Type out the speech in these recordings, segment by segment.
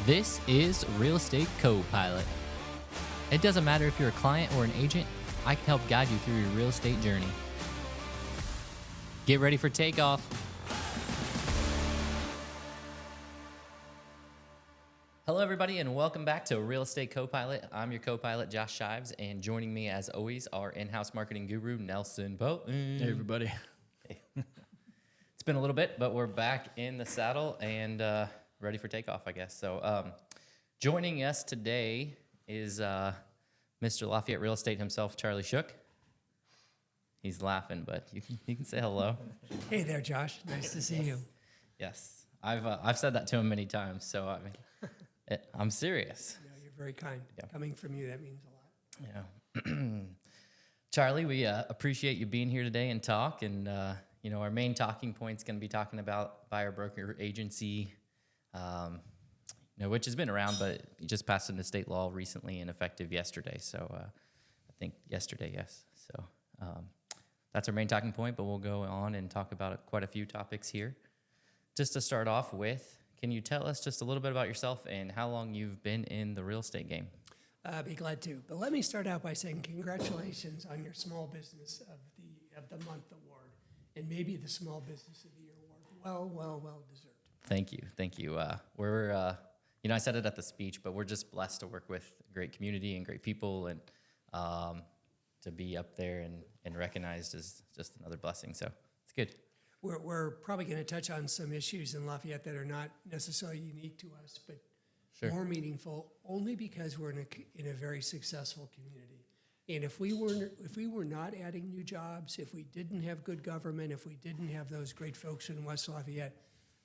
This is Real Estate Copilot. It doesn't matter if you're a client or an agent, I can help guide you through your real estate journey. Get ready for takeoff. Hello, everybody, and welcome back to Real Estate Copilot. I'm your co-pilot, Josh Shives, and joining me, as always, our in-house marketing guru, Nelson Pelton. Hey, everybody. Hey. It's been a little bit, but we're back in the saddle and ready for takeoff, I guess. So joining us today is Mr. Lafayette Real Estate himself, Charlie Shook. He's laughing, but you can say hello. Hey there, Josh. Nice to see you. Yes, I've said that to him many times. So I mean, I'm serious. No, you're very kind. Yeah. Coming from you, that means a lot. Yeah, Charlie, we appreciate you being here today and talk. And our main talking point's going to be talking about buyer broker agency, which has been around, but you just passed into state law recently and effective yesterday. So I think yesterday, yes. So that's our main talking point, but we'll go on and talk about quite a few topics here. Just to start off with, can you tell us just a little bit about yourself and how long you've been in the real estate game? I'd be glad to. But let me start out by saying congratulations on your Small Business of the Month award and maybe the Small Business of the Year award. Well deserved. Thank you. We're, I said it at the speech, but we're just blessed to work with a great community and great people, and to be up there and recognized is just another blessing. So it's good. We're probably going to touch on some issues in Lafayette that are not necessarily unique to us, but more meaningful only because we're in a very successful community. And if we were not adding new jobs, if we didn't have good government, if we didn't have those great folks in West Lafayette,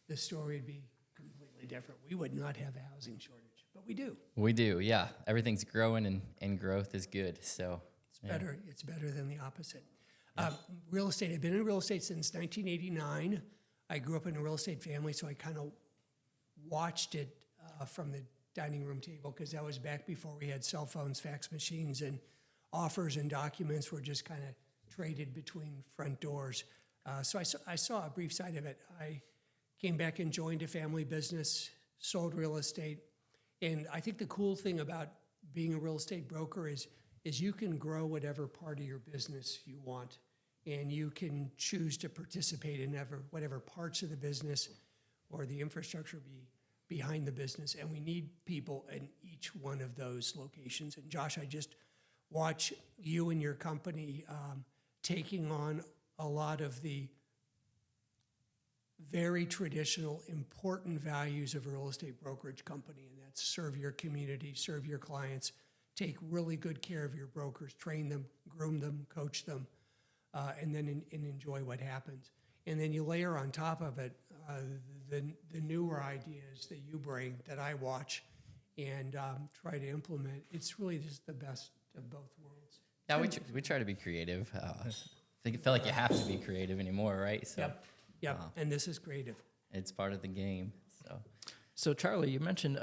the story would be completely different. We would not have a housing shortage, but we do. We do, yeah. Everything's growing and growth is good. So it's better. It's better than the opposite. Real estate. I've been in real estate since 1989. I grew up in a real estate family, so I kind of watched it from the dining room table because that was back before we had cell phones, fax machines, and offers and documents were just kind of traded between front doors. So I saw a brief side of it. I came back and joined a family business, sold real estate, and I think the cool thing about being a real estate broker is you can grow whatever part of your business you want, and you can choose to participate in whatever parts of the business or the infrastructure behind the business, and we need people in each one of those locations. And Josh, I just watch you and your company taking on a lot of the very traditional, important values of a real estate brokerage company, and that's serve your community, serve your clients, take really good care of your brokers, train them, groom them, coach them, and then enjoy what happens. And then you layer on top of it the newer ideas that you bring that I watch and try to implement. It's really just the best of both worlds. yeah, we try to be creative. I think it felt like you have to be creative anymore, right? So, Yep. And this is creative. It's part of the game. So, Charlie, you mentioned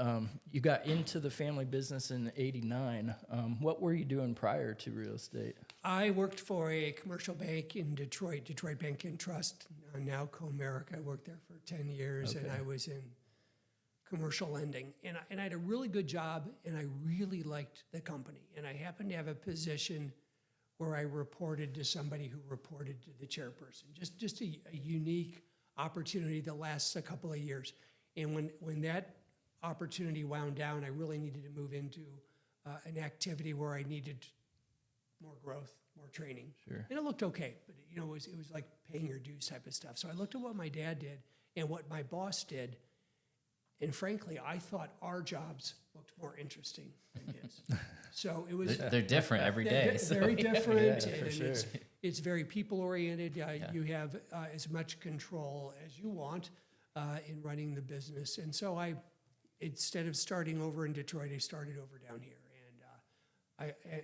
you got into the family business in '89. What were you doing prior to real estate? I worked for a commercial bank in Detroit Bank and Trust, now Comerica. I worked there for 10 years, and I was in commercial lending. And I had a really good job, and I really liked the company. And I happened to have a position where I reported to somebody who reported to the chairperson. Just a unique opportunity that lasts a couple of years. And when that opportunity wound down, I really needed to move into an activity where I needed more growth, more training. Sure. And it looked okay, but it was like paying your dues type of stuff. So I looked at what my dad did and what my boss did, and frankly, I thought our jobs looked more interesting than his. So it was. They're different every day. Very different, for and sure. it's very people oriented. You have as much control as you want in running the business, and so instead of starting over in Detroit, I started over down here.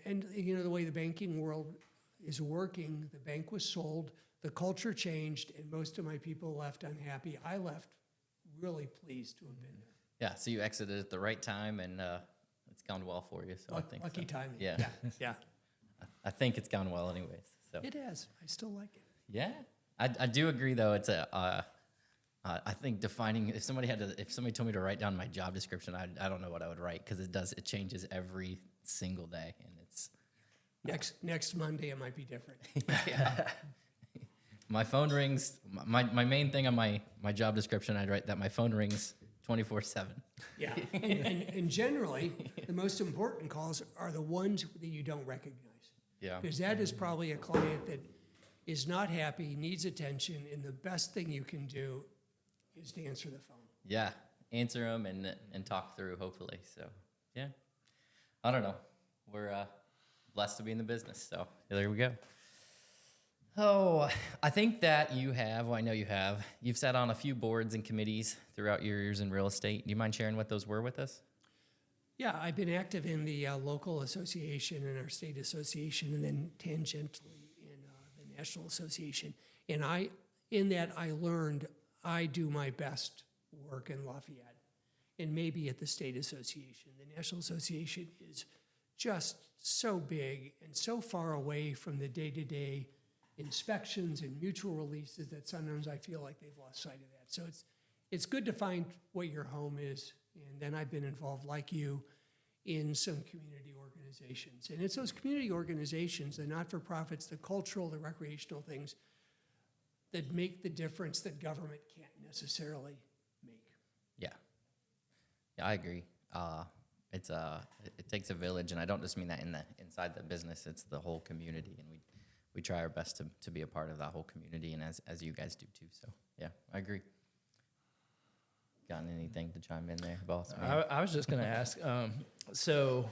And the way the banking world is working, the bank was sold, the culture changed, and most of my people left unhappy. I left really pleased to have been there. Yeah, so you exited at the right time, and it's gone well for you. So I think Lucky so. timing. Yeah. I think it's gone well anyways. So It has. I still like it. yeah, I do agree though. It's I think defining, if somebody told me to write down my job description, I don't know what I would write, because it changes every single day, and it's Next Monday, it might be different. yeah. My phone rings. My main thing on my job description, I'd write that my phone rings 24/7. Yeah, and generally, the most important calls are the ones that you don't recognize. Yeah. Because that is probably a client that is not happy, needs attention, and the best thing you can do is to answer the phone. Yeah, answer them and talk through, hopefully. So, yeah. I don't know. We're blessed to be in the business, so there we go. Oh, I think that I know you've sat on a few boards and committees throughout your years in real estate. Do you mind sharing what those were with us? Yeah, I've been active in the local association and our state association, and then tangentially in the national association. And I learned I do my best work in Lafayette, and maybe at the state association. The national association is just so big and so far away from the day-to-day inspections and mutual releases that sometimes I feel like they've lost sight of that. So it's good to find what your home is. And then I've been involved, like you, in some community organizations. And it's those community organizations, the not-for-profits, the cultural, the recreational things, that make the difference that government can't necessarily make. Yeah. Yeah, I agree. It takes a village, and I don't just mean that inside the business. It's the whole community, and we try our best to be a part of that whole community, and as you guys do too. So yeah, I agree. Got anything to chime in there, boss? I was just going to ask. So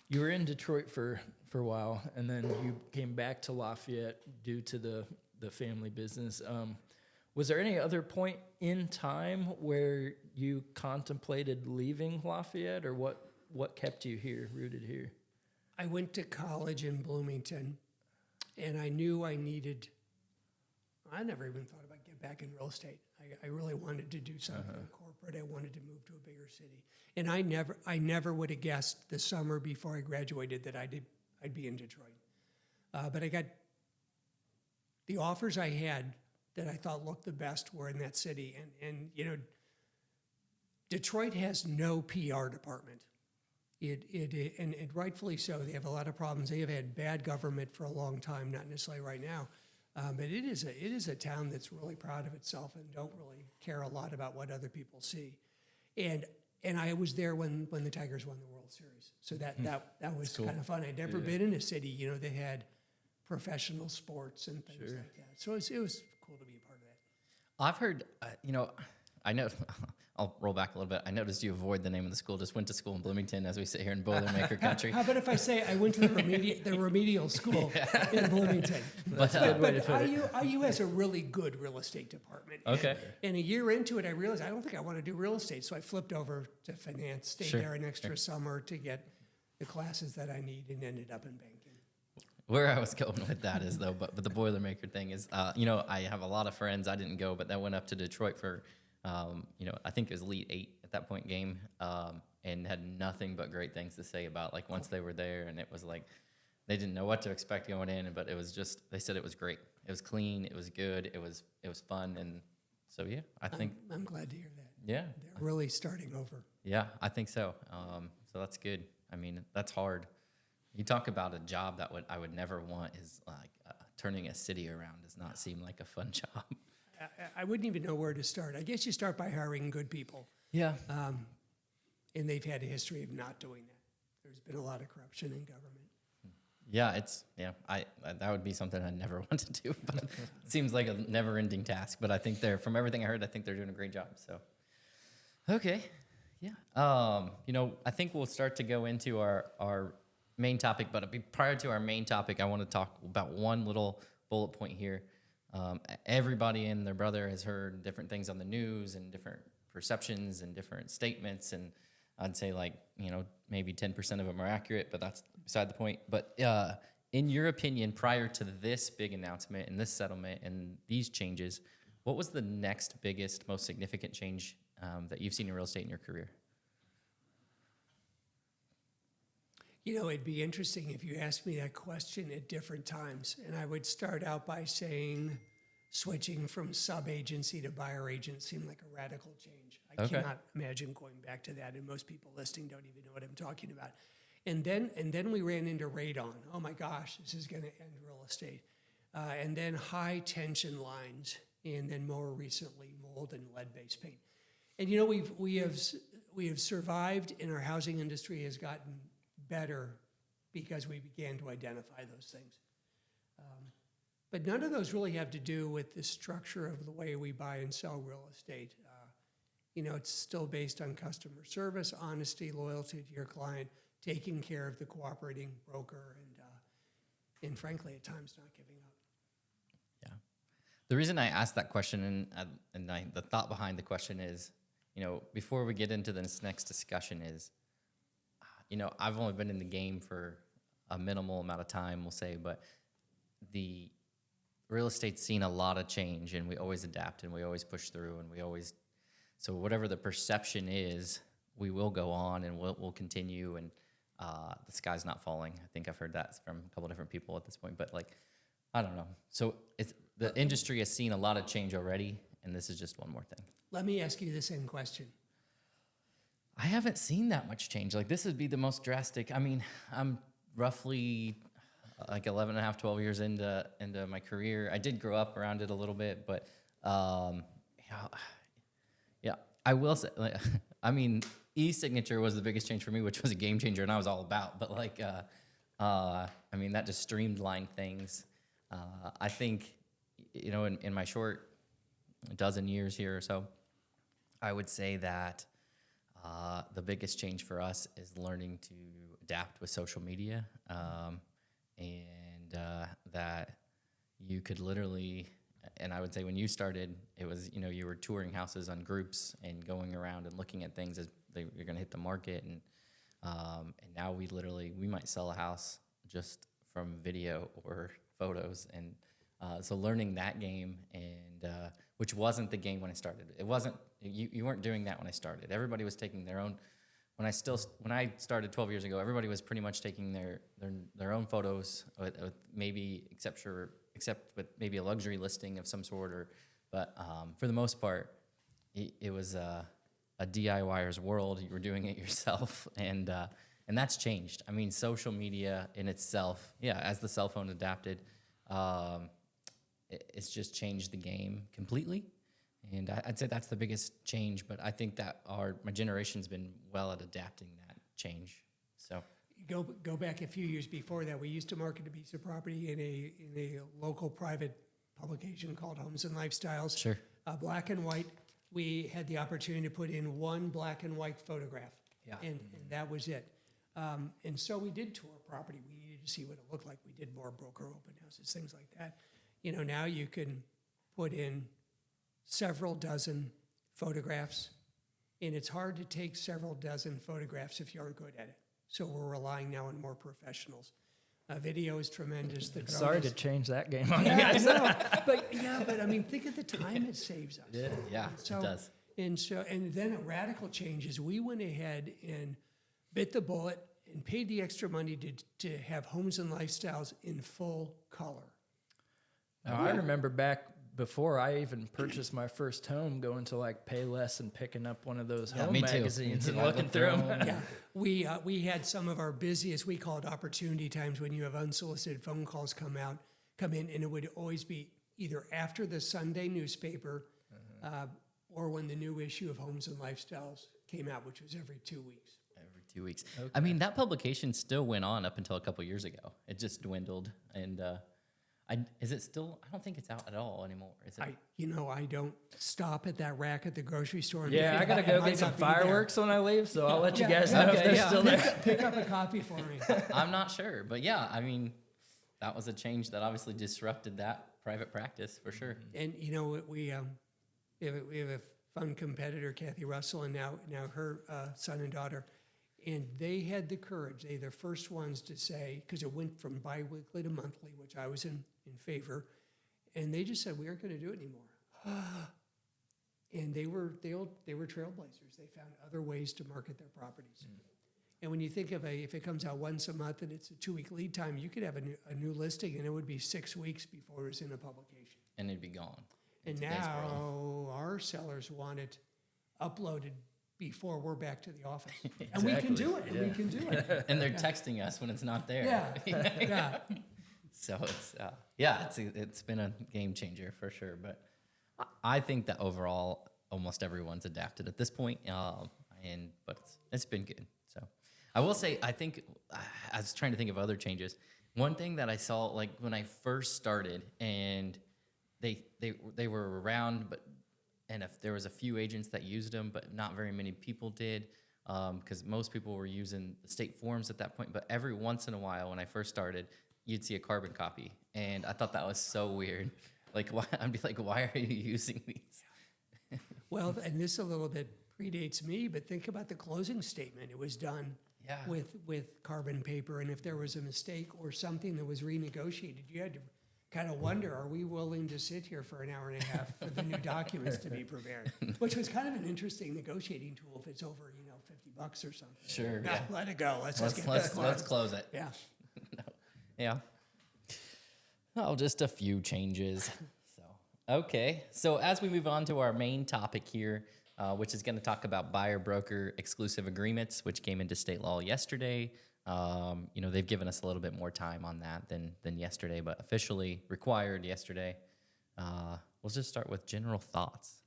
you were in Detroit for a while, and then you came back to Lafayette due to the family business. Was there any other point in time where you contemplated leaving Lafayette, or what kept you here, rooted here? I went to college in Bloomington, and I knew I never even thought about getting back in real estate. I really wanted to do something corporate. I wanted to move to a bigger city. And I never would have guessed the summer before I graduated that I'd be in Detroit. But I got the offers I had that I thought looked the best were in that city. And Detroit has no PR department. And rightfully so. They have a lot of problems. They have had bad government for a long time, not necessarily right now. But it is a town that's really proud of itself and don't really care a lot about what other people see. And I was there when the Tigers won the World Series. So that was cool. kind of fun. I'd never been in a city, that had professional sports and things like that. So it was cool to be a part of that. I've heard, I know, I'll roll back a little bit. I noticed you avoid the name of the school, just went to school in Bloomington as we sit here in Boilermaker country. How about if I say I went to the remedial school in Bloomington? That's a good way to put it. IU has a really good real estate department. Okay. And a year into it, I realized I don't think I want to do real estate. So I flipped over to finance, stayed there an extra summer to get the classes that I need, and ended up in banking. Where I was going with that is, though, but the Boilermaker thing is, I have a lot of friends. I didn't go, but that went up to Detroit for, I think it was Elite 8 at that point game, and had nothing but great things to say about, like, once they were there, and it was like, they didn't know what to expect going in, but it was just, they said it was great. It was clean, it was good, it was fun, and so, yeah, I think. I'm glad to hear that. Yeah. They're really starting over. Yeah, I think so. So that's good. I mean, that's hard. You talk about a job that I would never want is like turning a city around does not seem like a fun job. I wouldn't even know where to start. I guess you start by hiring good people. Yeah. And they've had a history of not doing that. There's been a lot of corruption in government. Yeah, that would be something I'd never want to do, but it seems like a never-ending task. But I think from everything I heard, I think they're doing a great job. So, okay, yeah. I think we'll start to go into our main topic, but prior to our main topic, I want to talk about one little bullet point here. Everybody and their brother has heard different things on the news and different perceptions and different statements, and I'd say maybe 10% of them are accurate, but that's beside the point. But in your opinion, prior to this big announcement and this settlement and these changes, what was the next biggest, most significant change that you've seen in real estate in your career? It'd be interesting if you asked me that question at different times. And I would start out by saying switching from sub-agency to buyer agent seemed like a radical change. I Okay. cannot imagine going back to that, and most people listening don't even know what I'm talking about. And then we ran into radon. Oh my gosh, this is going to end real estate. And then high tension lines, and then more recently mold and lead-based paint. And you know, we have survived, and our housing industry has gotten better because we began to identify those things. But none of those really have to do with the structure of the way we buy and sell real estate. You know, it's still based on customer service, honesty, loyalty to your client, taking care of the cooperating broker, and frankly, at times not giving up. Yeah. The reason I asked that question the thought behind the question is, you know, before we get into this next discussion is, you know, I've only been in the game for a minimal amount of time, we'll say, but the real estate's seen a lot of change, and we always adapt and we always push through, and so whatever the perception is, we will go on and we'll continue, and the sky's not falling. I think I've heard that from a couple different people at this point, but like, I don't know. So the industry has seen a lot of change already, and this is just one more thing. Let me ask you the same question. I haven't seen that much change. Like, this would be the most drastic. I mean, I'm roughly like 11 and a half, 12 years into my career. I did grow up around it a little bit, but yeah, I will say, like, I mean, e-signature was the biggest change for me, which was a game changer, and I was all about. But like, I mean, that just streamlined things. I think, you know, in my short dozen years here or so, I would say that the biggest change for us is learning to adapt with social media, and that you could literally, and I would say when you started, it was, you know, you were touring houses on groups and going around and looking at things as you're going to hit the market, and now we might sell a house just from video or photos, and so learning that game, and which wasn't the game when I started. It wasn't, you weren't doing that when I started. Everybody was taking their own. When I started 12 years ago, everybody was pretty much taking their own photos, with maybe except with maybe a luxury listing of some sort, but for the most part, it was a DIYer's world. You were doing it yourself, and that's changed. I mean, social media in itself, yeah, as the cell phone adapted, it's just changed the game completely. And I'd say that's the biggest change, but I think that my generation's been well at adapting that change. So Go back a few years before that. We used to market a piece of property in a local private publication called Homes and Lifestyles. Sure. Black and white. We had the opportunity to put in one black and white photograph. Yeah. And that was it. And so we did tour property. We needed to see what it looked like. We did more broker open houses, things like that. You know, now you can put in several dozen photographs, and it's hard to take several dozen photographs if you aren't good at it. So we're relying now on more professionals. Video is tremendous. Sorry to change that game on you Yeah, guys. but I mean, think of the time it saves us. Yeah, So, it does. And then a radical change is we went ahead and bit the bullet and paid the extra money to have Homes and Lifestyles in full color. Now, I remember back before I even purchased my first home, going to like Payless and picking up one of those home me too. magazines Me too. and I looking looked through through them. Yeah, we had some of our busiest, we call it opportunity times, when you have unsolicited phone calls come in, and it would always be either after the Sunday newspaper or when the new issue of Homes and Lifestyles came out, which was every 2 weeks. Every 2 weeks. Okay. I mean, that publication still went on up until a couple years ago. It just dwindled, and is it still? I don't think it's out at all anymore. Is it? I don't stop at that rack at the grocery store. And Yeah, I gotta go might get some not be there. fireworks when I leave, so I'll let you Yeah, guys know if okay, they're yeah. still there. Pick up a copy for me. I'm not sure, but yeah, I mean, that was a change that obviously disrupted that private practice for sure. And we have a fun competitor, Kathy Russell, and now her son and daughter, and they had the courage. They're the first ones to say, because it went from biweekly to monthly, which I was in favor, and they just said we aren't going to do it anymore. And they were trailblazers. They found other ways to market their properties. And when you think of if it comes out once a month and it's a 2-week lead time, you could have a new listing, and it would be 6 weeks before it was in a publication. and it'd be gone. in And today's world. now our sellers want it uploaded before we're back to the office. And we can do it, and we can do it. And they're texting us when it's not there. Yeah, yeah. So it's been a game changer for sure. But I think that overall, almost everyone's adapted at this point. But it's been good. So I will say, I think I was trying to think of other changes. One thing that I saw, like when I first started, and they were around, and if there was a few agents that used them, but not very many people did, because most people were using the state forms at that point. But every once in a while, when I first started, you'd see a carbon copy, and I thought that was so weird. Like, why? I'd be like, why are you using these? Well, and this a little bit predates me, but think about the closing statement. It was done with carbon paper, and if there was a mistake or something that was renegotiated, you had to kind of wonder, are we willing to sit here for an hour and a half for the new documents to be prepared? Which was kind of an interesting negotiating tool if it's over, $50 or something. Sure. No, let it go. Let's close it. Yeah. Yeah. Oh, just a few changes. Okay. So as we move on to our main topic here, which is going to talk about buyer-broker exclusive agreements, which came into state law yesterday. They've given us a little bit more time on that than yesterday, but officially required yesterday. We'll just start with general thoughts.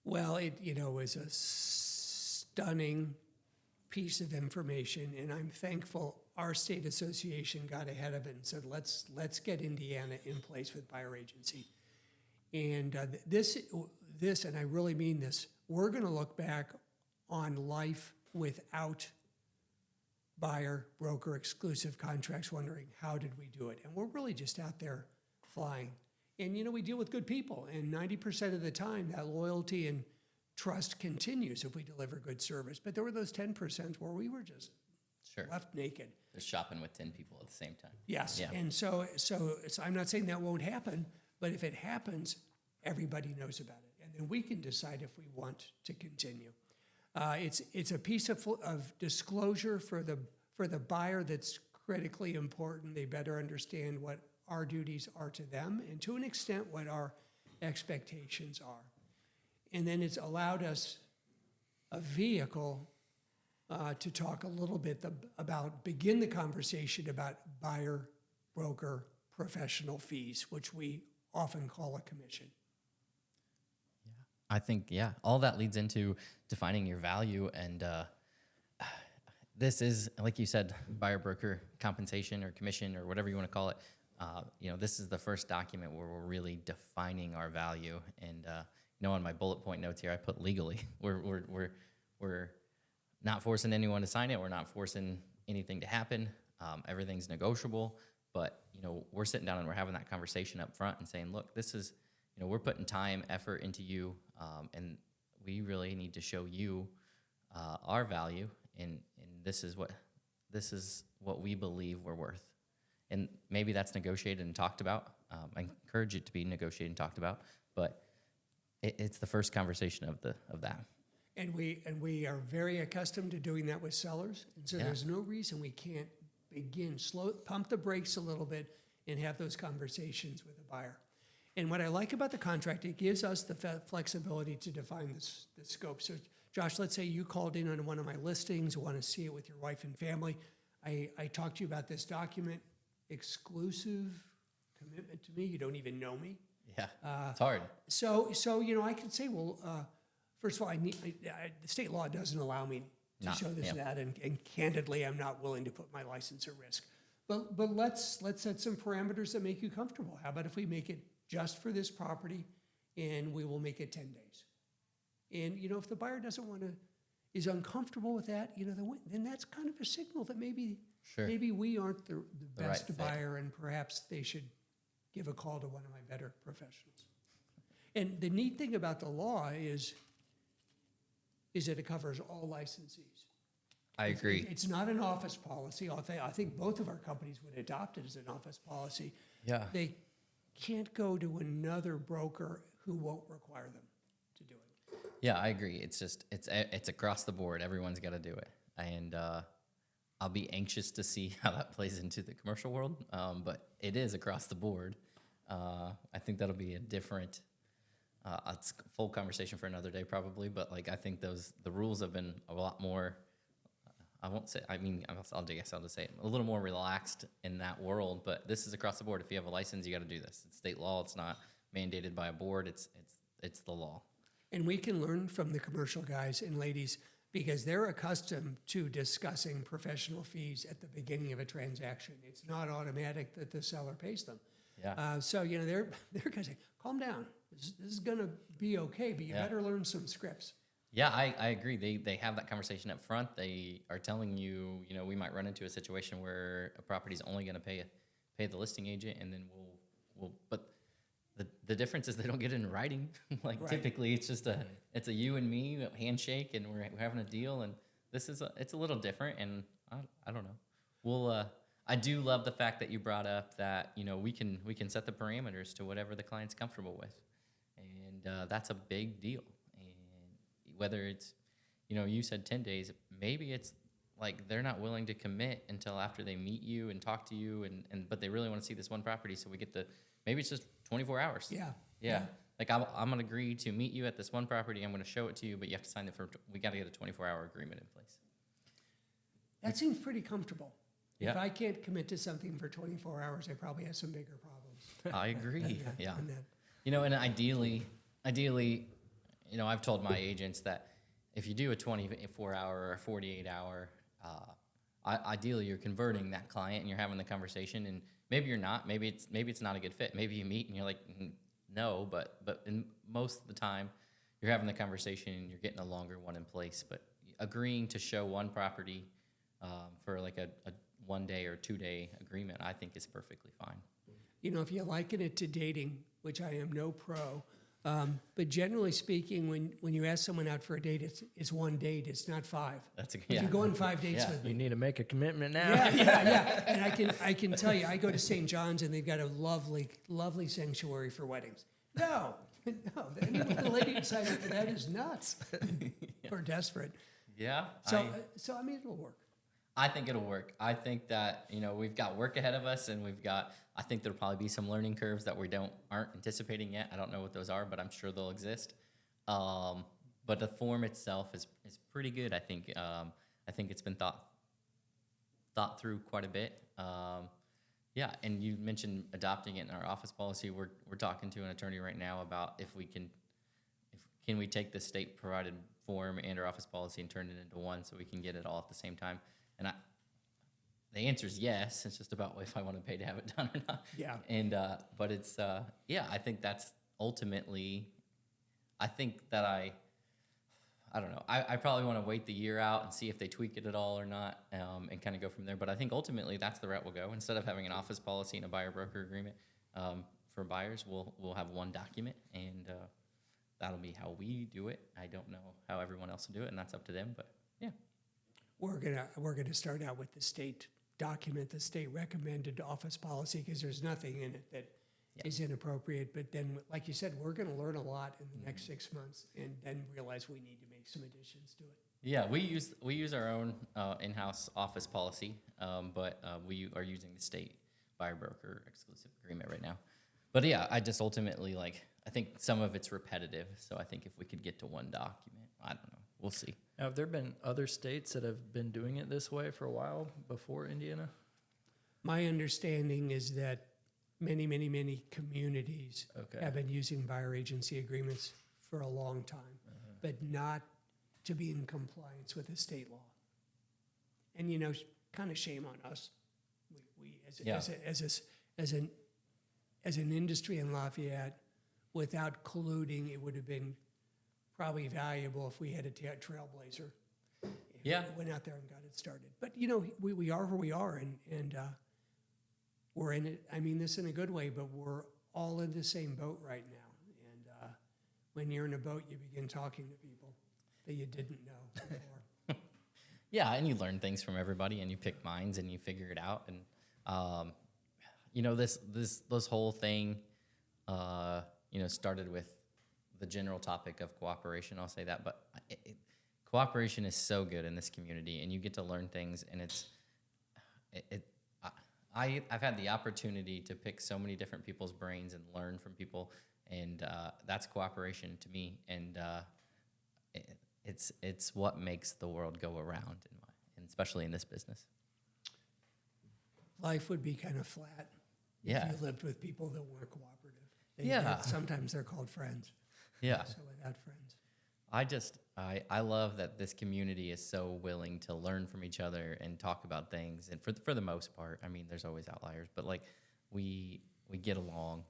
Well, it was a stunning piece of information, and I'm thankful our state association got ahead of it and said, let's get Indiana in place with buyer agency. And this, and I really mean this, we're going to look back on life without buyer, broker, exclusive contracts, wondering how did we do it? And we're really just out there flying. And, we deal with good people. And 90% of the time, that loyalty and trust continues if we deliver good service. But there were those 10% where we were just left naked. They're shopping with 10 people at the same time. Yes. Yeah. And so I'm not saying that won't happen, but if it happens, everybody knows about it. And then we can decide if we want to continue. It's a piece of disclosure for the buyer that's critically important. They better understand what our duties are to them, and to an extent what our expectations are. And then it's allowed us a vehicle to talk a little bit begin the conversation about buyer, broker, professional fees, which we often call a commission. I think, all that leads into defining your value. And this is, like you said, buyer broker compensation or commission or whatever you want to call it. This is the first document where we're really defining our value. And, on my bullet point notes here, I put legally. We're not forcing anyone to sign it. We're not forcing anything to happen. Everything's negotiable. But, we're sitting down and we're having that conversation up front and saying, look, this is, we're putting time, effort into you, and we really need to show you our value, and this is what we believe we're worth. And maybe that's negotiated and talked about. I encourage it to be negotiated and talked about, but it's the first conversation of that. And we are very accustomed to doing that with sellers, and so there's no reason we can't pump the brakes a little bit and have those conversations with the buyer. And what I like about the contract, it gives us the flexibility to define the scope. So, Josh, let's say you called in on one of my listings, want to see it with your wife and family. I talked to you about this document, exclusive commitment to me. You don't even know me. Yeah, it's hard. So I can say, well, first of all, the state law doesn't allow me to show this and that, and candidly, I'm not willing to put my license at risk. But let's set some parameters that make you comfortable. How about if we make it just for this property, and we will make it 10 days. And, if the buyer is uncomfortable with that, then that's kind of a signal that maybe we aren't the best right buyer, and perhaps they should give a call to one of my better professionals. And the neat thing about the law is that it covers all licensees. I agree. It's not an office policy. I think both of our companies would adopt it as an office policy. Yeah. They can't go to another broker who won't require them to do it. Yeah, I agree. It's just it's across the board. Everyone's got to do it, and I'll be anxious to see how that plays into the commercial world. But it is across the board. I think that'll be a different, it's a full conversation for another day probably, but like I think the rules have been a lot more, I won't say, I mean, I'll just say it, a little more relaxed in that world, but this is across the board. If you have a license, you got to do this. It's state law. It's not mandated by a board. It's the law. And we can learn from the commercial guys and ladies because they're accustomed to discussing professional fees at the beginning of a transaction. It's not automatic that the seller pays them. Yeah. So, you know, they're going to say, calm down. This is going to be okay, but you Yeah. better learn some scripts. Yeah, I agree. They have that conversation up front. They are telling you, you know, we might run into a situation where a property's only going to pay the listing agent, and then we'll. But the difference is they don't get it in writing. Like Right. typically, it's just it's a you and me handshake, and we're having a deal. And this is it's a little different. And I don't know. We'll. I do love the fact that you brought up that, you know, we can set the parameters to whatever the client's comfortable with, and that's a big deal. Whether it's, you know, you said 10 days, maybe it's like they're not willing to commit until after they meet you and talk to you, but they really want to see this one property, so we get maybe it's just 24 hours. Yeah. Like I'm going to agree to meet you at this one property, I'm going to show it to you, but you have to sign we got to get a 24-hour agreement in place. That seems pretty comfortable. Yeah. If I can't commit to something for 24 hours, I probably have some bigger problems. I agree. Yeah. on that. You know, and ideally, you know, I've told my agents that if you do a 24-hour or 48-hour, ideally you're converting that client and you're having the conversation, and maybe you're not. Maybe it's not a good fit. Maybe you meet and you're like, no, but in most of the time, you're having the conversation and you're getting a longer one in place. But agreeing to show one property for like a 1 day or 2 day agreement, I think is perfectly fine. You know, if you liken it to dating, which I am no pro, but generally speaking, when you ask someone out for a date, it's one date, it's not five. That's a If you go on 5 dates Yeah. with You me. need to make a commitment now. Yeah. And I can tell you, I go to St. John's and they've got a lovely sanctuary for weddings. No. The lady who signed up for that is nuts or desperate. Yeah. So I mean, it'll work. I think it'll work. I think that, you know, we've got work ahead of us, and I think there'll probably be some learning curves that we aren't anticipating yet. I don't know what those are, but I'm sure they'll exist. But the form itself is pretty good. I think it's been thought through quite a bit. Yeah, and you mentioned adopting it in our office policy. We're talking to an attorney right now about if can we take the state provided form and our office policy and turn it into one so we can get it all at the same time. And the answer is yes. It's just about if I want to pay to have it done or not. Yeah. And but it's I think that's ultimately. I think that I don't know. I probably want to wait the year out and see if they tweak it at all or not, and kind of go from there. But I think ultimately that's the route we'll go. Instead of having an office policy and a buyer broker agreement for buyers, we'll have one document, and that'll be how we do it. I don't know how everyone else will do it, and that's up to them. But yeah. We're gonna start out with the state document, the state recommended office policy, because there's nothing in it that is inappropriate. But then, like you said, we're gonna learn a lot in the next 6 months, and then realize we need to make some additions to it. Yeah, we use our own in-house office policy, but we are using the state buyer broker exclusive agreement right now. But yeah, I just ultimately I think some of it's repetitive. So I think if we could get to one document, I don't know. We'll see. Now, have there been other states that have been doing it this way for a while before Indiana? My understanding is that many communities have been using buyer agency agreements for a long time, but not to be in compliance with the state law. And, you know, kind of shame on us. We as an industry in Lafayette, without colluding, it would have been probably valuable if we had a trailblazer. Yeah. Went out there and got it started. But, you know, we are where we are, and we're in it. I mean this in a good way, but we're all in the same boat right now. And when you're in a boat, you begin talking to people that you didn't know before. Yeah, and you learn things from everybody, and you pick minds, and you figure it out. And you know, this whole thing, you know, started with the general topic of cooperation. I'll say that, but cooperation is so good in this community, and you get to learn things, and I've had the opportunity to pick so many different people's brains and learn from people, and that's cooperation to me. And it's what makes the world go around, and especially in this business. Life would be kind of flat Yeah. if you lived with people that weren't cooperative. Sometimes they're called friends. Yeah. So without friends. I love that this community is so willing to learn from each other and talk about things. And for the most part, I mean, there's always outliers, but like we get along,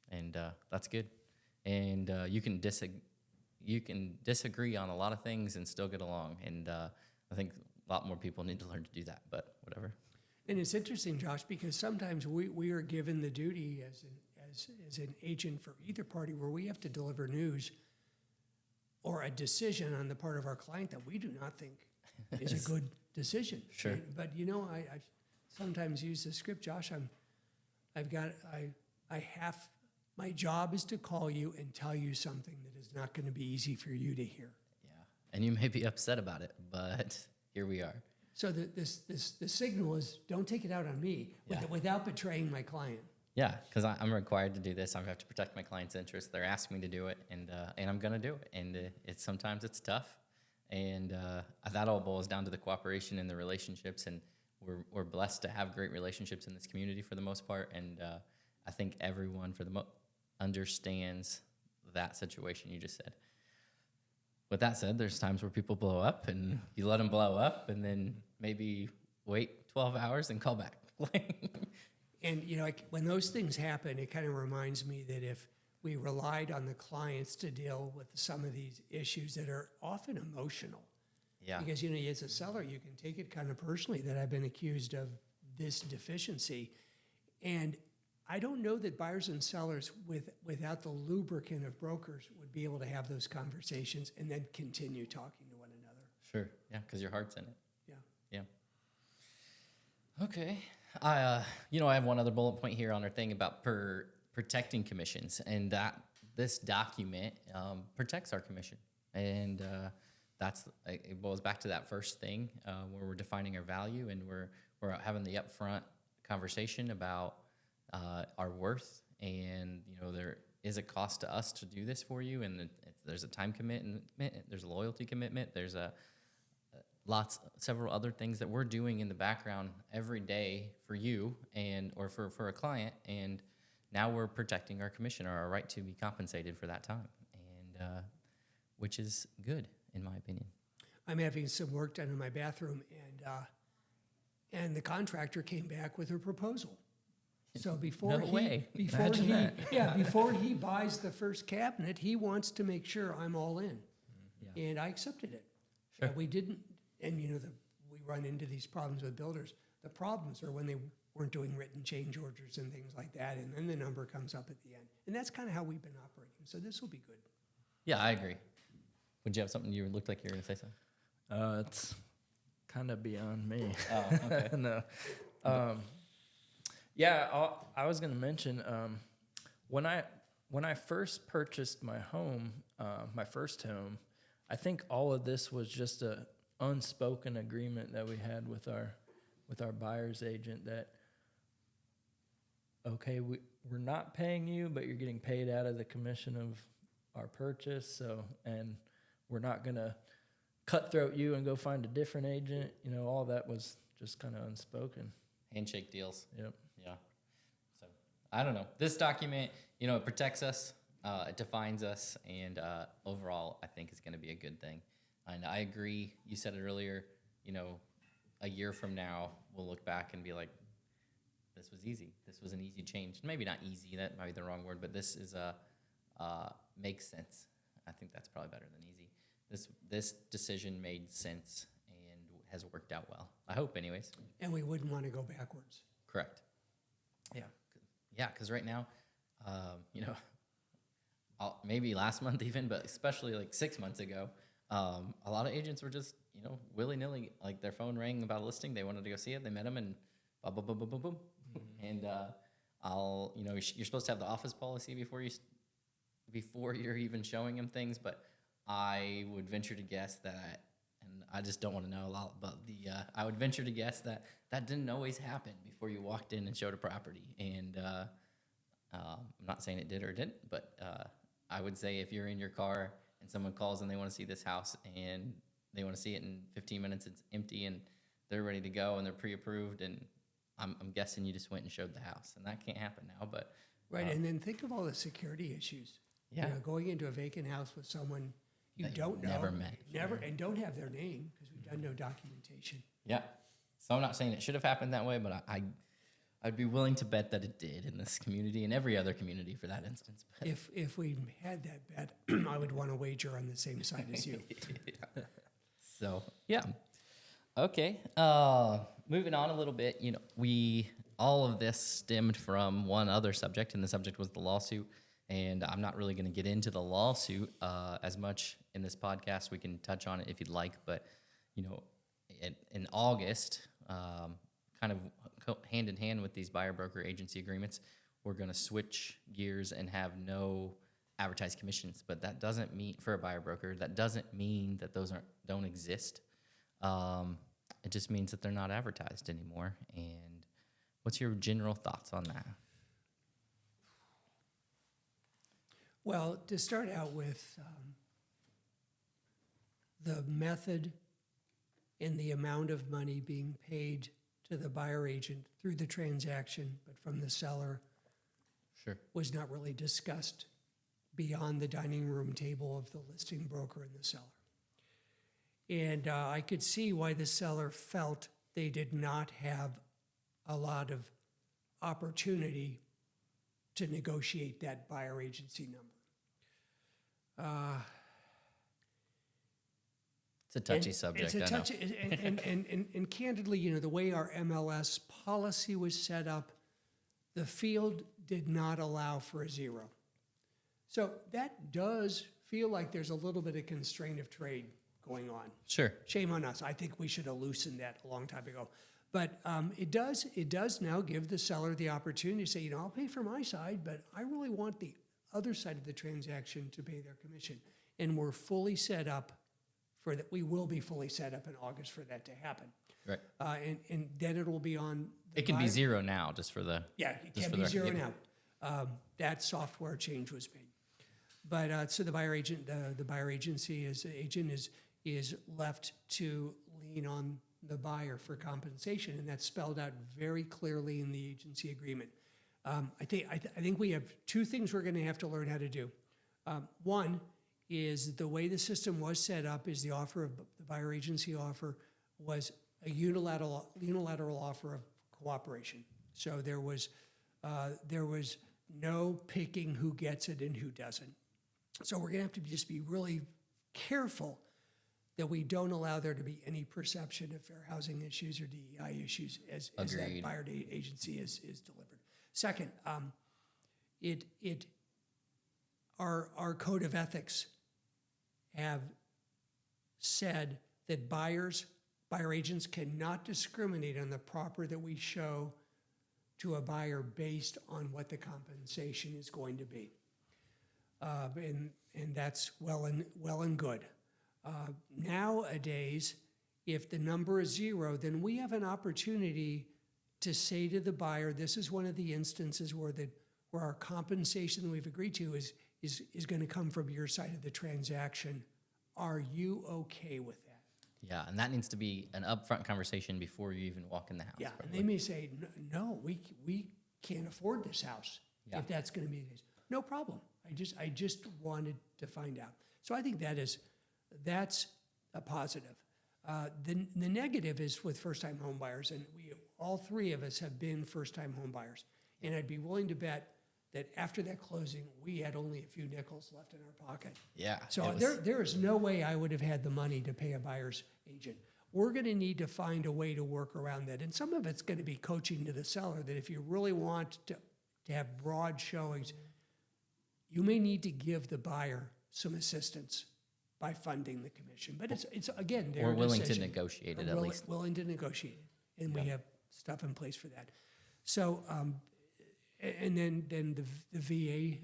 and that's good. And you can disagree on a lot of things and still get along. And I think a lot more people need to learn to do that. But whatever. And it's interesting, Josh, because sometimes we are given the duty as an agent for either party where we have to deliver news or a decision on the part of our client that we do not think is a good decision. Sure. But I sometimes use the script, Josh. My job is to call you and tell you something that is not going to be easy for you to hear. Yeah. And you may be upset about it, but here we are. So the signal is don't take it out on me without betraying my client. Yeah, because I'm required to do this. I have to protect my client's interests. They're asking me to do it, and I'm going to do it. And sometimes it's tough, and that all boils down to the cooperation and the relationships. And we're blessed to have great relationships in this community for the most part. And I think everyone understands that situation you just said. With that said, there's times where people blow up, and you let them blow up, and then maybe wait 12 hours and call back. And, when those things happen, it kind of reminds me that if we relied on the clients to deal with some of these issues that are often emotional. Yeah. Because, as a seller, you can take it kind of personally that I've been accused of this deficiency. And I don't know that buyers and sellers without the lubricant of brokers would be able to have those conversations and then continue talking to one another. Sure. Yeah, because your heart's in it. Yeah. Yeah. Okay. I have one other bullet point here on our thing about protecting commissions, and that this document protects our commission, and it boils back to that first thing where we're defining our value, and we're having the upfront conversation about our worth, and there is a cost to us to do this for you, and there's a time commitment, there's a loyalty commitment, there's several other things that we're doing in the background every day for you or for a client, and now we're protecting our commission or our right to be compensated for that time, and which is good in my opinion. I'm having some work done in my bathroom, and the contractor came back with a proposal. So before before he buys the first cabinet, he wants to make sure I'm all in, and I accepted it. Sure. We didn't. And we run into these problems with builders. The problems are when they weren't doing written change orders and things like that, and then the number comes up at the end. And that's kind of how we've been operating. So this will be good. Yeah, I agree. Would you have something you looked like you were going to say something? It's kind of beyond me. Oh, okay. No. I was going to mention when I first purchased my home, my first home, I think all of this was just a unspoken agreement that we had with our buyer's agent that, okay, we're not paying you, but you're getting paid out of the commission of our purchase. So, and we're not going to cutthroat you and go find a different agent. All that was just kind of unspoken. Handshake deals. Yep. Yeah. So I don't know. This document, it protects us, it defines us, and overall, I think it's going to be a good thing. And I agree. You said it earlier. A year from now, we'll look back and be like, "This was easy. This was an easy change." Maybe not easy. That might be the wrong word, but this is makes sense. I think that's probably better than easy. This decision made sense and has worked out well. I hope, anyways. And we wouldn't want to go backwards. Correct. Yeah. Because right now, maybe last month even, but especially like 6 months ago. A lot of agents were just, willy-nilly, like their phone rang about a listing. They wanted to go see it. They met them and boom, boom, boom, boom, boom, boom. Mm-hmm. And you're supposed to have the office policy before you're even showing them things. But I would venture to guess that, and I just don't want to know a lot about the. I would venture to guess that that didn't always happen before you walked in and showed a property. And I'm not saying it did or didn't, but I would say if you're in your car and someone calls and they want to see this house and they want to see it in 15 minutes, it's empty and they're ready to go and they're pre-approved, and I'm guessing you just went and showed the house, and that can't happen now. But Right, and then think of all the security issues. Yeah. You know, going into a vacant house with someone you That don't know. never met. Never, and don't have their name because we've done no documentation. yeah, so I'm not saying it should have happened that way, but I'd be willing to bet that it did in this community and every other community for that instance. But If we had that bet, I would want to wager on the same side as you. So yeah, okay. Moving on a little bit, you know, all of this stemmed from one other subject, and the subject was the lawsuit. And I'm not really going to get into the lawsuit as much in this podcast. We can touch on it if you'd like, but you know, in August, kind of hand in hand with these buyer broker agency agreements, we're going to switch gears and have no advertised commissions. But that doesn't mean, for a buyer broker, that doesn't mean that those don't exist. It just means that they're not advertised anymore. And what's your general thoughts on that? Well, to start out with, the method and the amount of money being paid to the buyer agent through the transaction, but from the seller, Sure. was not really discussed beyond the dining room table of the listing broker and the seller. And I could see why the seller felt they did not have a lot of opportunity to negotiate that buyer agency number. It's a touchy subject. It's a I know. touchy, and candidly, you know, the way our MLS policy was set up, the field did not allow for a zero. So that does feel like there's a little bit of constraint of trade going on. Sure. Shame on us. I think we should have loosened that a long time ago. But it does now give the seller the opportunity to say, you know, I'll pay for my side, but I really want the other side of the transaction to pay their commission. And we're fully set up for that. We will be fully set up in August for that to happen. Right. And then it will be on the It can be buyer. zero now, just for the. Yeah, it just can for be the- zero yeah. now. That software change was made. But so the buyer agent, the buyer agency is left to lean on the buyer for compensation, and that's spelled out very clearly in the agency agreement. I think we have two things we're going to have to learn how to do. One is the way the system was set up is the offer of the buyer agency offer was a unilateral offer of cooperation. So there was no picking who gets it and who doesn't. So we're going to have to just be really careful that we don't allow there to be any perception of fair housing issues or DEI issues as that Agreed. buyer agency is delivered. Second, our code of ethics have said that buyer agents cannot discriminate on the property that we show to a buyer based on what the compensation is going to be. And that's well and good. Nowadays, if the number is zero, then we have an opportunity to say to the buyer, this is one of the instances where our compensation that we've agreed to is going to come from your side of the transaction. Are you okay with that? Yeah, and that needs to be an upfront conversation before you even walk in the house. Yeah, and probably. they may say, no, we can't afford this house Yeah. if that's going to be the case. No problem. I just wanted to find out. So I think that's a positive. The negative is with first-time home buyers, and all three of us have been first-time home buyers. And I'd be willing to bet that after that closing, we had only a few nickels left in our pocket. Yeah. So it was- there is no way I would have had the money to pay a buyer's agent. We're going to need to find a way to work around that. And some of it's going to be coaching to the seller that if you really want to have broad showings, you may need to give the buyer some assistance by funding the commission. But it's again, their We're willing to decision. negotiate it We're at least. willing to negotiate it, and we have stuff in place for that. So, and then the VA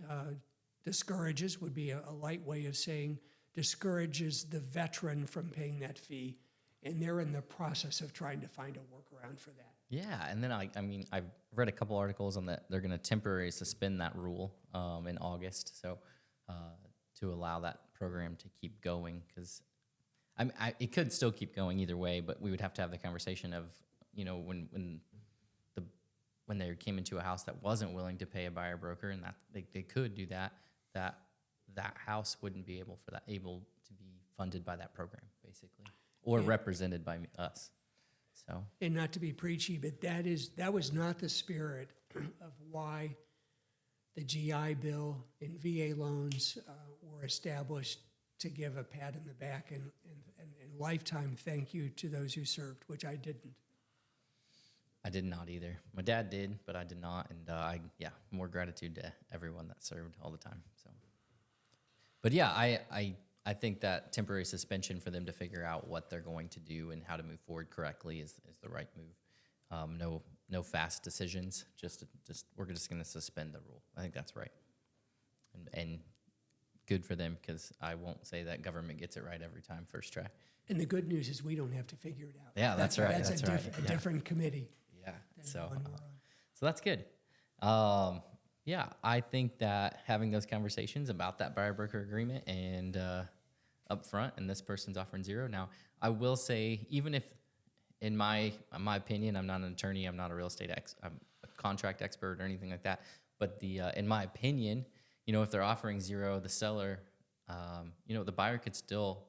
discourages would be a light way of saying discourages the veteran from paying that fee and they're in the process of trying to find a workaround for that. Yeah, and then I mean, I've read a couple articles on that. They're going to temporarily suspend that rule in August, so to allow that program to keep going, because it could still keep going either way, but we would have to have the conversation of, when they came into a house that wasn't willing to pay a buyer broker, and that they could do that house wouldn't be able to be funded by that program, basically, or represented by us. So, And not to be preachy, but that was not the spirit of why the GI Bill and VA loans were established, to give a pat in the back and lifetime thank you to those who served, which I didn't. I did not either. My dad did, but I did not, and more gratitude to everyone that served all the time. So, but yeah, I think that temporary suspension for them to figure out what they're going to do and how to move forward correctly is the right move. No fast decisions. Just we're just going to suspend the rule. I think that's right, and good for them, because I won't say that government gets it right every time first try. And the good news is we don't have to figure it out. Yeah, that's right. That's a different committee. Yeah. than So the one we're on. so that's good. Yeah, I think that having those conversations about that buyer broker agreement and up front, and this person's offering zero. Now, I will say, even if, in my opinion, I'm not an attorney, I'm not a real estate I'm a contract expert or anything like that, but in my opinion, if they're offering zero, the seller, the buyer could still,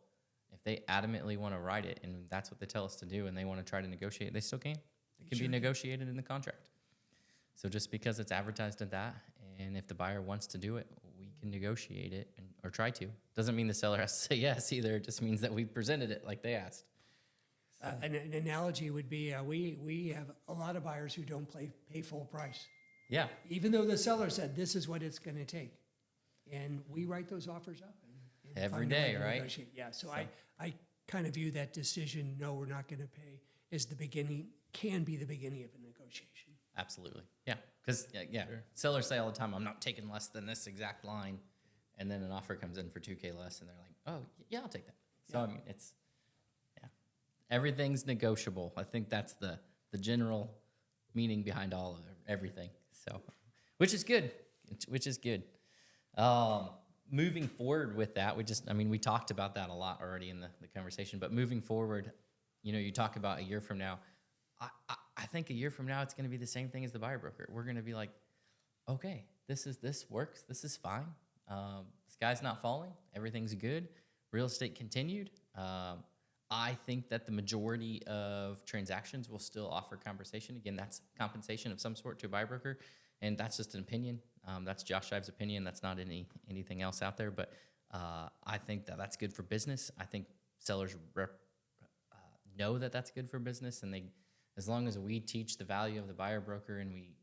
if they adamantly want to write it, and that's what they tell us to do, and they want to try to negotiate, they still can. It can be negotiated in the contract. So just because it's advertised at that, and if the buyer wants to do it, we can negotiate it or try to. Doesn't mean the seller has to say yes either. It just means that we presented it like they asked. An analogy would be we have a lot of buyers who don't pay full price, Yeah. even though the seller said this is what it's going to take, and we write those offers up and Every find a way day, to right? negotiate. Yeah. So I kind of view that decision, no, we're not going to pay, as the beginning, can be the beginning of a negotiation. Absolutely. Yeah. Because, sellers say all the time, I'm not taking less than this exact line. And then an offer comes in for $2,000 less, and they're like, oh, yeah, I'll take that. So, I mean, everything's negotiable. I think that's the general meaning behind all of everything. So, which is good. Moving forward with that, we talked about that a lot already in the conversation, but moving forward, you talk about a year from now. I think a year from now, it's going to be the same thing as the buyer broker. We're going to be like, okay, this works. This is fine. Sky's not falling. Everything's good. Real estate continued. I think that the majority of transactions will still offer compensation. Again, that's compensation of some sort to a buyer broker, and that's just an opinion. That's Josh Shives' opinion. That's not anything else out there, but I think that that's good for business. I think sellers know that that's good for business, and as long as we teach the value of the buyer broker and we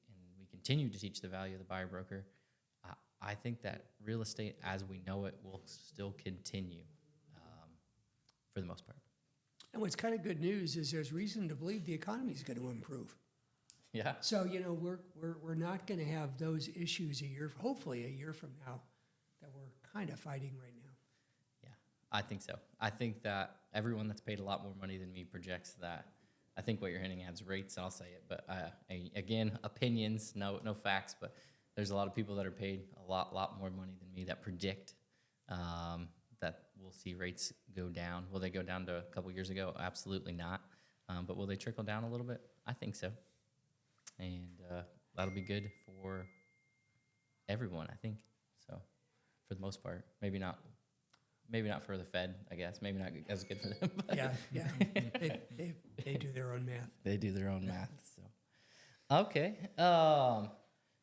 continue to teach the value of the buyer broker, I think that real estate as we know it will still continue for the most part. And what's kind of good news is there's reason to believe the economy is going to improve. Yeah. So we're not going to have those issues hopefully a year from now, that we're kind of fighting right now. Yeah, I think so. I think that everyone that's paid a lot more money than me projects that. I think what you're hinting at is rates, and I'll say it, but again, opinions, no facts, but there's a lot of people that are paid a lot more money than me that predict that we'll see rates go down. Will they go down to a couple years ago? Absolutely not. But will they trickle down a little bit? I think so. And that'll be good for everyone, I think. So for the most part, maybe not for the Fed, I guess. Maybe not as good for them. But Yeah. They do their own math. They do their own math. So, okay.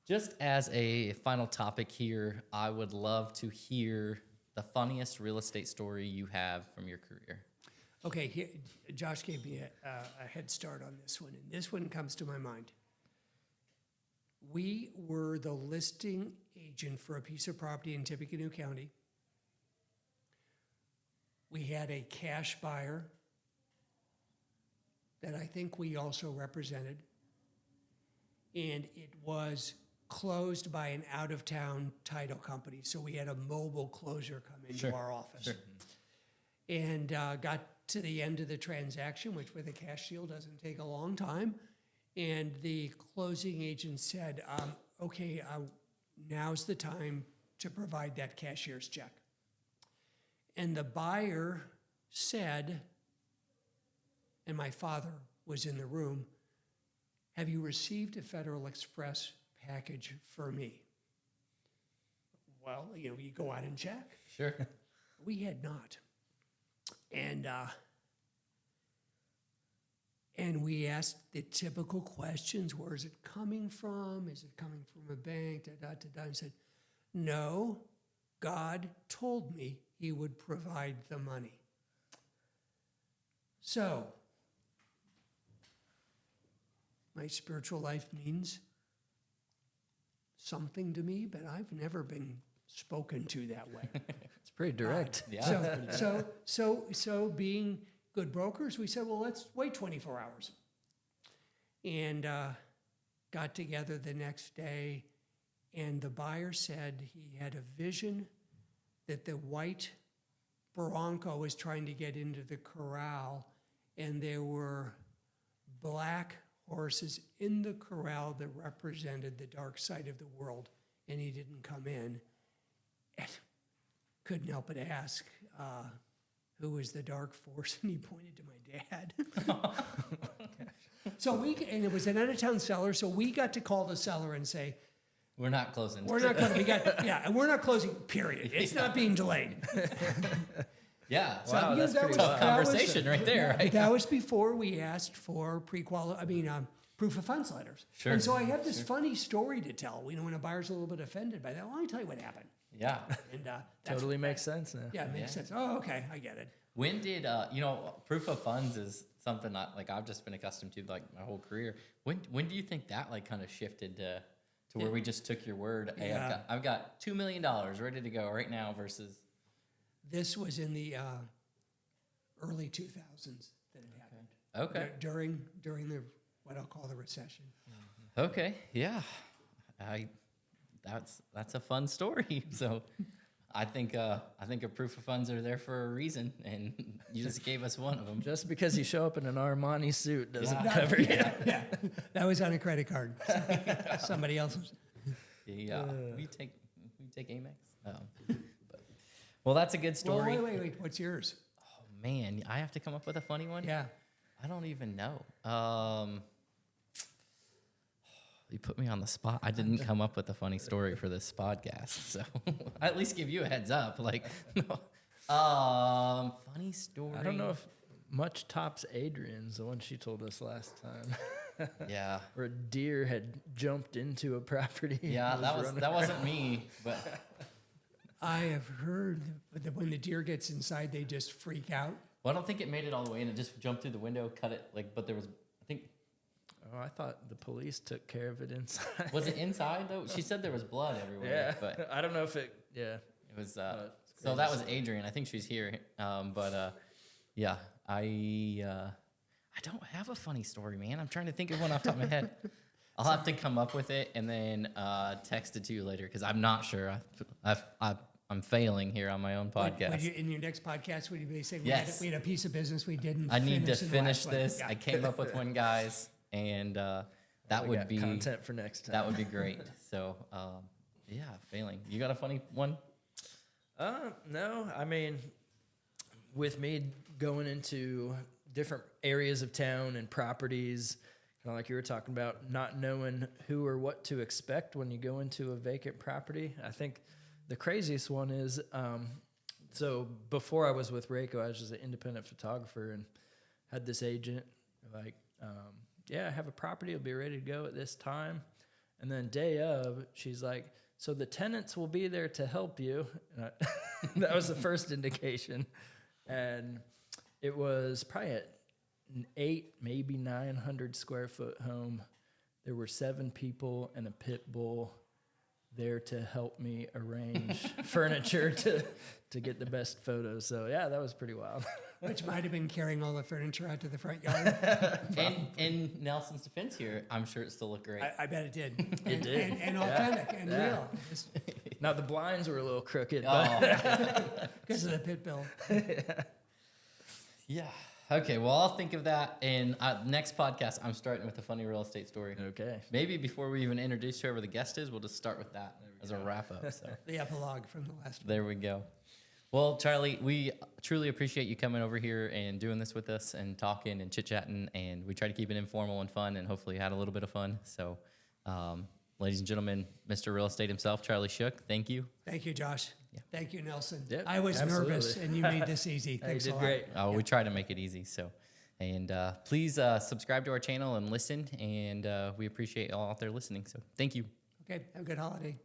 Just as a final topic here, I would love to hear the funniest real estate story you have from your career. Okay, Josh gave me a head start on this one, and this one comes to my mind. We were the listing agent for a piece of property in Tippecanoe County. We had a cash buyer that I think we also represented, and it was closed by an out-of-town title company. So we had a mobile closer come into our office. Sure. And got to the end of the transaction, which with a cash deal doesn't take a long time. And the closing agent said, okay, now's the time to provide that cashier's check. And the buyer said, and my father was in the room, have you received a Federal Express package for me? Well, you go out and check. Sure. We had not. And we asked the typical questions, where is it coming from? Is it coming from a bank? And said, no, God told me he would provide the money. So, my spiritual life means something to me, but I've never been spoken to that way. It's pretty direct. Yeah. So being good brokers, we said, well, let's wait 24 hours. And got together the next day, and the buyer said he had a vision that the white Bronco was trying to get into the corral, and there were black horses in the corral that represented the dark side of the world, and he didn't come in. And couldn't help but ask, who was the dark force? And he pointed to my dad. And it was an out-of-town seller, so we got to call the seller and say, We're not closing. we're not closing. And we're not closing, period. It's not being delayed. Yeah. So, Wow, that's pretty Tough conversation right there, right? That was before we asked for proof of funds letters. Sure. And so I have this funny story to tell. When a buyer's a little bit offended by that, well, let me tell you what happened. Yeah. And Totally makes sense now. Yeah, it makes sense. Oh, okay, I get it. When did proof of funds is something I've just been accustomed to like my whole career. When do you think that kind of shifted to where we just took your word? Hey, Yeah. I've got $2 million ready to go right now versus. This was in the early 2000s that it happened. Okay. During the what I'll call the recession. Okay. Yeah. That's a fun story. So I think a proof of funds are there for a reason, and you just gave us one of them. Just because you show up in an Armani suit doesn't Yeah. cover you. Yeah, that was on a credit card. Somebody else's. Yeah. We take Amex. Well, that's a good story. Well, wait. What's yours? Oh man, I have to come up with a funny one. Yeah. I don't even know. You put me on the spot. I didn't come up with a funny story for this podcast, so I at least give you a heads up. Funny story. I don't know if much tops Adrian's, the one she told us last time. Yeah. Where a deer had jumped into a property. Yeah, that wasn't me, but I have heard that when the deer gets inside, they just freak out. well, I don't think it made it all the way, and it just jumped through the window, cut it. But there was, I think, Oh, I thought the police took care of it inside. was it inside though? She said there was blood everywhere. Yeah, But I don't know if it. Yeah, it was. it's So crazy. that was Adrian. I think she's here. Yeah, I don't have a funny story, man. I'm trying to think of one off the top of my head. I'll have to come up with it and then text it to you later because I'm not sure. I'm failing here on my own podcast. In your next podcast, would you be saying Yes. we had a piece of business we didn't I need to in the finish last one? this. Yeah. I came up with one, guys, and that We would got be content for next time. that would be great. So yeah, failing. You got a funny one? No, I mean, with me going into different areas of town and properties, kind of like you were talking about, not knowing who or what to expect when you go into a vacant property. I think the craziest one is, so before I was with Reiko, I was just an independent photographer and had this agent like, yeah, I have a property. It'll be ready to go at this time. And then day of, she's like, so the tenants will be there to help you. And that was the first indication. And it was probably an 8, maybe 900 square foot home. There were 7 people and a pit bull there to help me arrange furniture to get the best photos. So yeah, that was pretty wild. Which might have been carrying all the furniture out to the front yard. And in Nelson's defense here, I'm sure it still looked great. I bet it did. It did. And authentic and Yeah. real. Just Now the blinds were a little crooked, but Oh, because of the pit bill. Yeah. Okay. Well, I'll think of that. And next podcast, I'm starting with a funny real estate story. Okay. Maybe before we even introduce whoever the guest is, we'll just start with that as a wrap up. So The epilogue from the last one. there we go. Well, Charlie, we truly appreciate you coming over here and doing this with us and talking and chit-chatting. And we try to keep it informal and fun, and hopefully you had a little bit of fun. So, ladies and gentlemen, Mr. Real Estate himself, Charlie Shook, thank you. Thank you, Josh. Thank you, Nelson. Yep, I was absolutely. nervous, and you made this easy. Hey, you Thanks a did lot. great. We try to make it easy. So, and please subscribe to our channel and listen. And we appreciate all out there listening. So, thank you. Okay, have a good holiday.